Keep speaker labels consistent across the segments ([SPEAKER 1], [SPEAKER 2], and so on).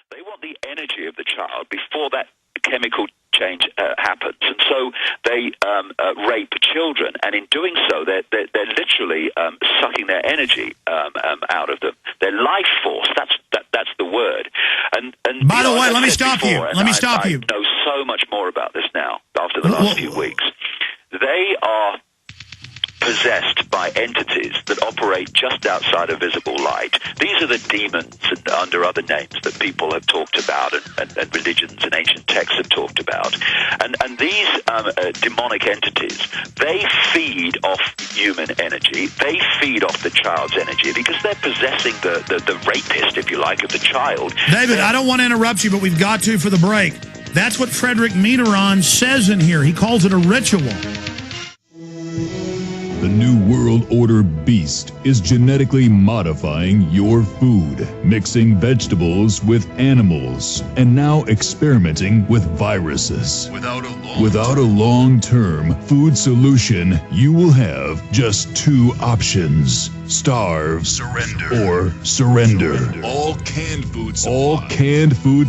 [SPEAKER 1] They want the energy of the child before that chemical change happens, and so they rape children, and in doing so, they're literally sucking their energy out of them. Their life force. That's the word. And
[SPEAKER 2] by the way, let me stop you.
[SPEAKER 1] I know so much more about this now after the last few weeks. They are possessed by entities that operate just outside of visible light. These are the demons under other names that people have talked about and religions and ancient texts have talked about. And these demonic entities, they feed off human energy. They feed off the child's energy because they're possessing the rapist, if you like, of the child.
[SPEAKER 2] David, I don't want to interrupt you, but we've got to for the break. That's what Frederick Mitterrand says in here. He calls it a ritual.
[SPEAKER 3] The New World Order beast is genetically modifying your food, mixing vegetables with animals, and now experimenting with viruses. Without a long-term food solution, you will have just two options: starve, or surrender. All canned food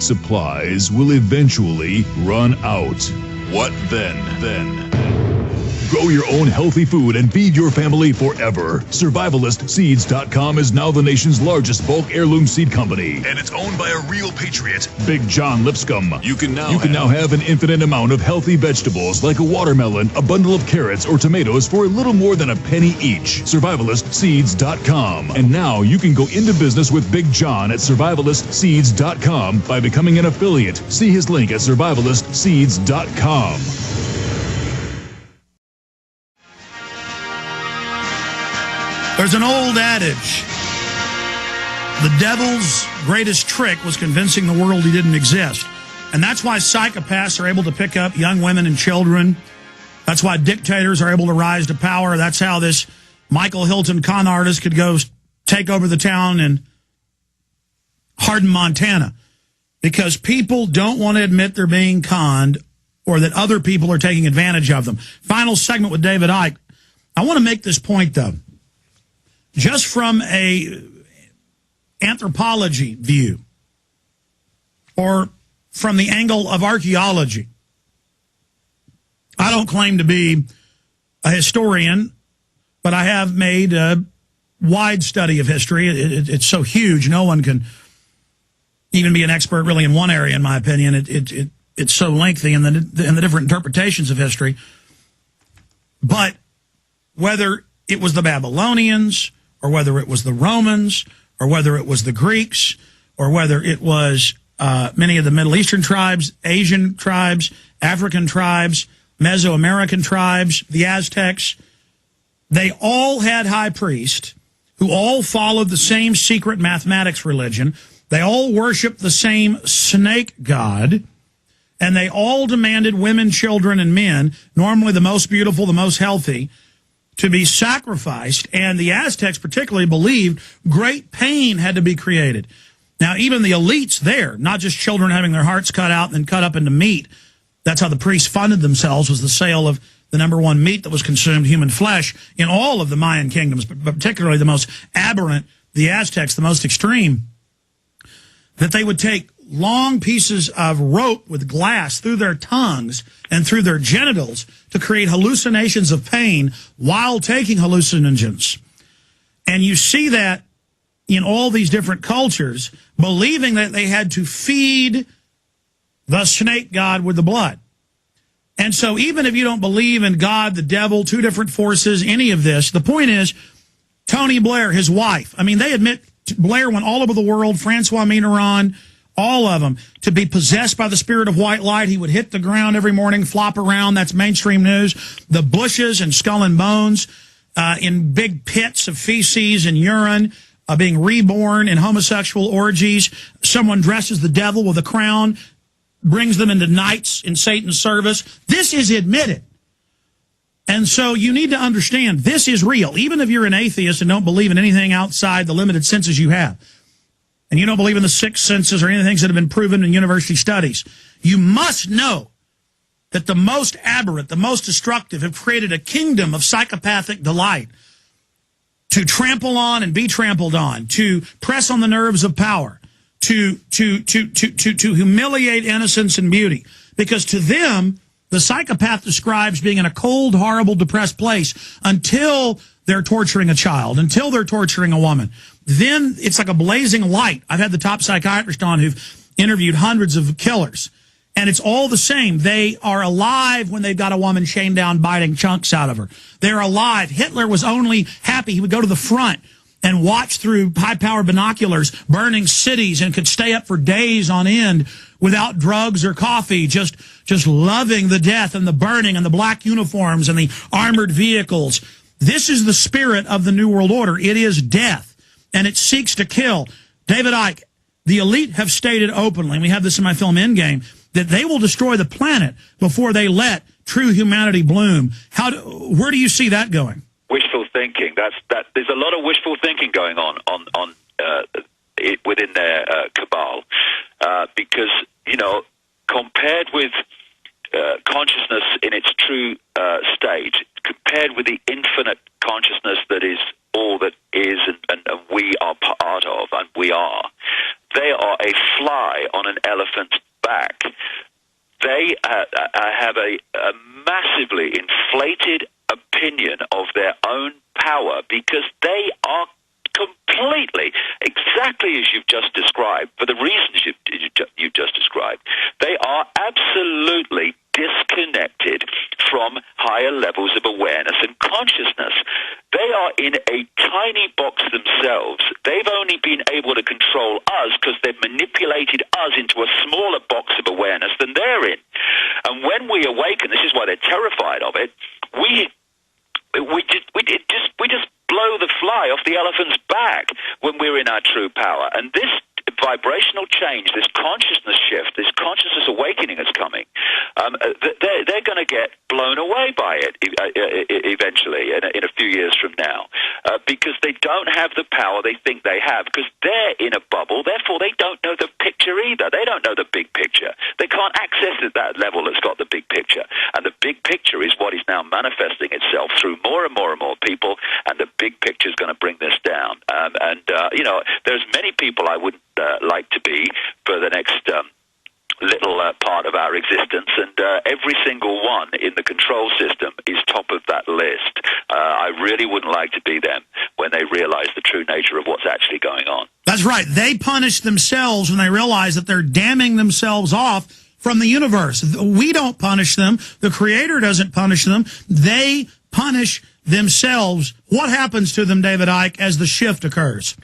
[SPEAKER 3] supplies will eventually run out. What then? Grow your own healthy food and feed your family forever. SurvivalistSeeds.com is now the nation's largest bulk heirloom seed company. And it's owned by a real patriot, Big John Lipscomb. You can now have an infinite amount of healthy vegetables like a watermelon, a bundle of carrots, or tomatoes for a little more than a penny each. SurvivalistSeeds.com. And now you can go into business with Big John at SurvivalistSeeds.com by becoming an affiliate. See his link at SurvivalistSeeds.com.
[SPEAKER 2] There's an old adage. The devil's greatest trick was convincing the world he didn't exist. And that's why psychopaths are able to pick up young women and children. That's why dictators are able to rise to power. That's how this Michael Hilton con artist could go take over the town in Hardin, Montana. Because people don't want to admit they're being conned or that other people are taking advantage of them. Final segment with David Icke. I want to make this point, though. Just from a anthropology view or from the angle of archaeology, I don't claim to be a historian, but I have made a wide study of history. It's so huge, no one can even be an expert really in one area, in my opinion. It's so lengthy in the different interpretations of history. But whether it was the Babylonians, or whether it was the Romans, or whether it was the Greeks, or whether it was many of the Middle Eastern tribes, Asian tribes, African tribes, Mesoamerican tribes, the Aztecs, they all had high priests who all followed the same secret mathematics religion. They all worshiped the same snake god, and they all demanded women, children, and men, normally the most beautiful, the most healthy, to be sacrificed, and the Aztecs particularly believed great pain had to be created. Now, even the elites there, not just children having their hearts cut out and then cut up into meat, that's how the priests funded themselves, was the sale of the #1 meat that was consumed, human flesh, in all of the Mayan kingdoms, but particularly the most aberrant, the Aztecs, the most extreme, that they would take long pieces of rope with glass through their tongues and through their genitals to create hallucinations of pain while taking hallucinogens. And you see that in all these different cultures, believing that they had to feed the snake god with the blood. And so even if you don't believe in God, the devil, two different forces, any of this, the point is, Tony Blair, his wife, I mean, they admit Blair went all over the world, Francois Mitterrand, all of them, to be possessed by the spirit of white light. He would hit the ground every morning, flop around. That's mainstream news. The bushes and skull and bones in big pits of feces and urine, being reborn in homosexual orgies. Someone dresses the devil with a crown, brings them into knights in Satan's service. This is admitted. And so you need to understand this is real. Even if you're an atheist and don't believe in anything outside the limited senses you have, and you don't believe in the sixth senses or any things that have been proven in university studies, you must know that the most aberrant, the most destructive have created a kingdom of psychopathic delight to trample on and be trampled on, to press on the nerves of power, to humiliate innocence and beauty. Because to them, the psychopath describes being in a cold, horrible, depressed place until they're torturing a child, until they're torturing a woman. Then it's like a blazing light. I've had the top psychiatrist on who've interviewed hundreds of killers. And it's all the same. They are alive when they've got a woman chained down, biting chunks out of her. They're alive. Hitler was only happy he would go to the front and watch through high-power binoculars burning cities and could stay up for days on end without drugs or coffee, just loving the death and the burning and the black uniforms and the armored vehicles. This is the spirit of the New World Order. It is death, and it seeks to kill. David Icke, the elite have stated openly, and we have this in my film Endgame, that they will destroy the planet before they let true humanity bloom. Where do you see that going?
[SPEAKER 1] Wishful thinking. There's a lot of wishful thinking going on within their cabal, because compared with consciousness in its true state, compared with the infinite consciousness that is all that is and we are part of, and we are, they are a fly on an elephant's back. They have a massively inflated opinion of their own power because they are completely, exactly as you've just described, for the reasons you've just described, they are absolutely disconnected from higher levels of awareness and consciousness. They are in a tiny box themselves. They've only been able to control us because they've manipulated us into a smaller box of awareness than they're in. And when we awaken, this is why they're terrified of it, we just blow the fly off the elephant's back when we're in our true power. And this vibrational change, this consciousness shift, this consciousness awakening that's coming, they're going to get blown away by it eventually in a few years from now, because they don't have the power they think they have, because they're in a bubble. Therefore, they don't know the picture either. They don't know the big picture. They can't access at that level that's got the big picture. And the big picture is what is now manifesting itself through more and more and more people, and the big picture is going to bring this down. There's many people I wouldn't like to be for the next little part of our existence, and every single one in the control system is top of that list. I really wouldn't like to be them when they realize the true nature of what's actually going on.
[SPEAKER 2] That's right. They punish themselves when they realize that they're damming themselves off from the universe. We don't punish them. The Creator doesn't punish them. They punish themselves. What happens to them, David Icke, as the shift occurs?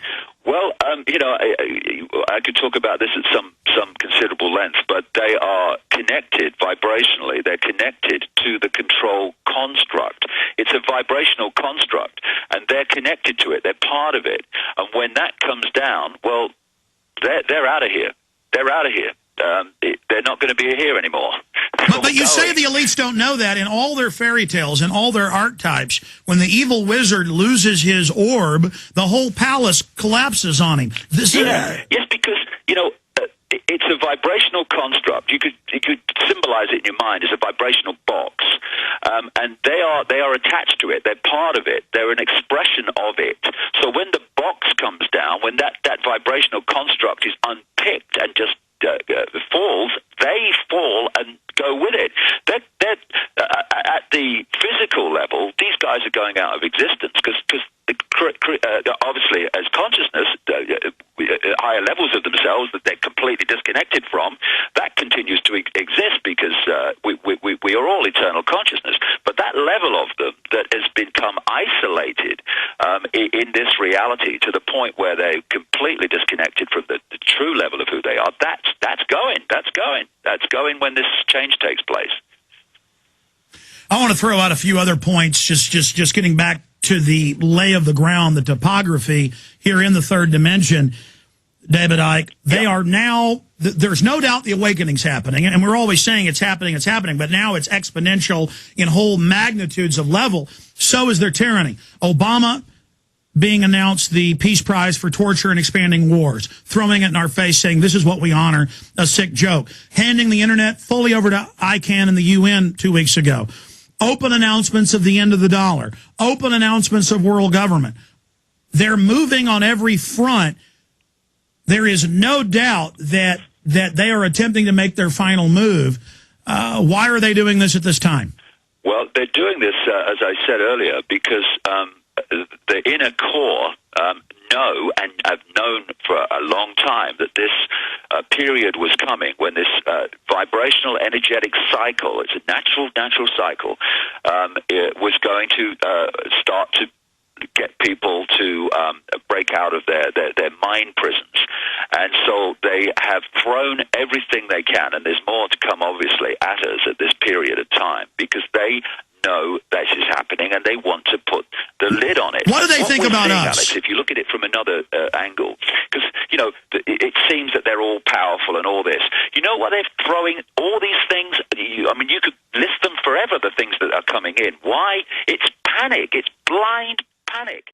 [SPEAKER 1] Well, I could talk about this at some considerable length, but they are connected vibrationally. They're connected to the control construct. It's a vibrational construct, and they're connected to it. They're part of it. And when that comes down, well, they're out of here. They're out of here. They're not going to be here anymore.
[SPEAKER 2] But you say the elites don't know that. In all their fairy tales, in all their archetypes, when the evil wizard loses his orb, the whole palace collapses on him.
[SPEAKER 1] Yes, because, it's a vibrational construct. You could symbolize it in your mind as a vibrational box, and they are attached to it. They're part of it. They're an expression of it. So when the box comes down, when that vibrational construct is unpicked and just falls, they fall and go with it. At the physical level, these guys are going out of existence because obviously, as consciousness, higher levels of themselves that they're completely disconnected from, that continues to exist because we are all eternal consciousness. But that level of them that has become isolated in this reality to the point where they're completely disconnected from the true level of who they are, that's going when this change takes place.
[SPEAKER 2] I want to throw out a few other points, just getting back to the lay of the ground, the topography here in the third dimension, David Icke. They are now, there's no doubt the awakening's happening, and we're always saying it's happening, but now it's exponential in whole magnitudes of level. So is their tyranny. Obama being announced the Peace Prize for torture and expanding wars, throwing it in our face, saying this is what we honor, a sick joke, handing the internet fully over to ICANN and the UN 2 weeks ago. Open announcements of the end of the dollar. Open announcements of world government. They're moving on every front. there is no doubt that they are attempting to make their final move. Why are they doing this at this time?
[SPEAKER 1] Well, they're doing this, as I said earlier, because the inner core know and have known for a long time that this period was coming when this vibrational energetic cycle, it's a natural cycle, it was going to start to get people to break out of their mind prisons. And so they have thrown everything they can, and there's more to come, obviously, at us at this period of time, because they know this is happening, and they want to put the lid on it.
[SPEAKER 2] What do they think about us?
[SPEAKER 1] Alex, if you look at it from another angle, because, it seems that they're all powerful and all this. You know what? They're throwing all these things. You could list them forever, the things that are coming in. Why? It's panic. It's blind panic.